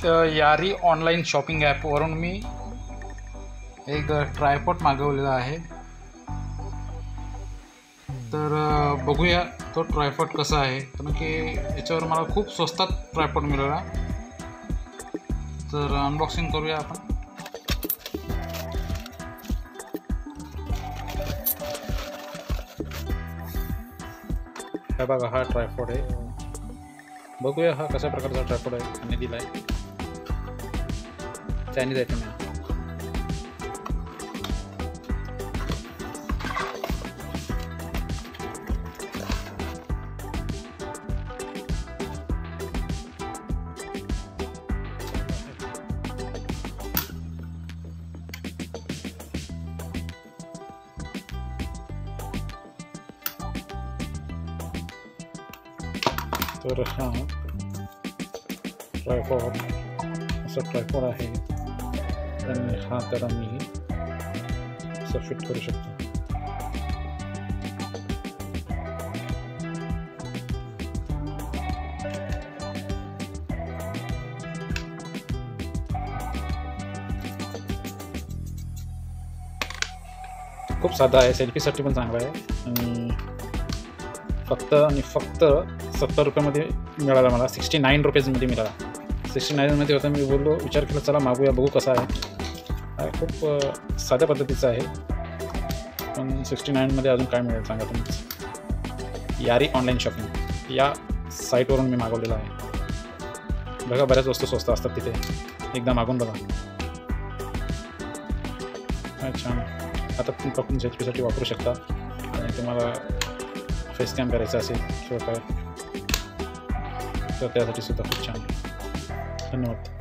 यारी online shopping ॲपवरून मी एक ट्रायपॉड मागवलेला आहे। तर बघूया तो ट्रायपॉड कसा आहे, कारण की याच्यावर मला खूप स्वस्तात ट्रायपॉड मिळाला। तर अनबॉक्सिंग करूया आपण। हे बघा, हा ट्रायपॉड आहे। बघूया हा कशा प्रकारचा ट्रायपॉड आहे आणि दिला आहे। चायनीज आयटम आहे। तर हा ट्रायपॉड असा ट्रायपॉड आहे आणि हा त्याला मी असं फिट करू शकतो। खूप साधा आहे, सेल्फीसाठी पण चांगला आहे आणि फक्त 70 रुपयामध्ये मिळाला मला। 69 रुपीजमध्ये मिळाला। 69मध्ये होता। मी बोललो, विचार केला चला मागूया, बघू कसा आहे। खूप साध्या पद्धतीचा आहे, पण 69मध्ये अजून काय मिळेल सांगा तुम्ही। यारी ऑनलाईन शॉपिंग या साईटवरून मी मागवलेला आहे। बघा, बऱ्याच वस्तू स्वस्त असतात तिथे, एकदा मागून बघा। छान। आता तुम्ही पकडून सेल्फीसाठी वापरू शकता आणि तुम्हाला फेस कॅम करायचं असेल किंवा काय, तर त्यासाठी सुद्धा खूप छान आहे। धन्यवाद।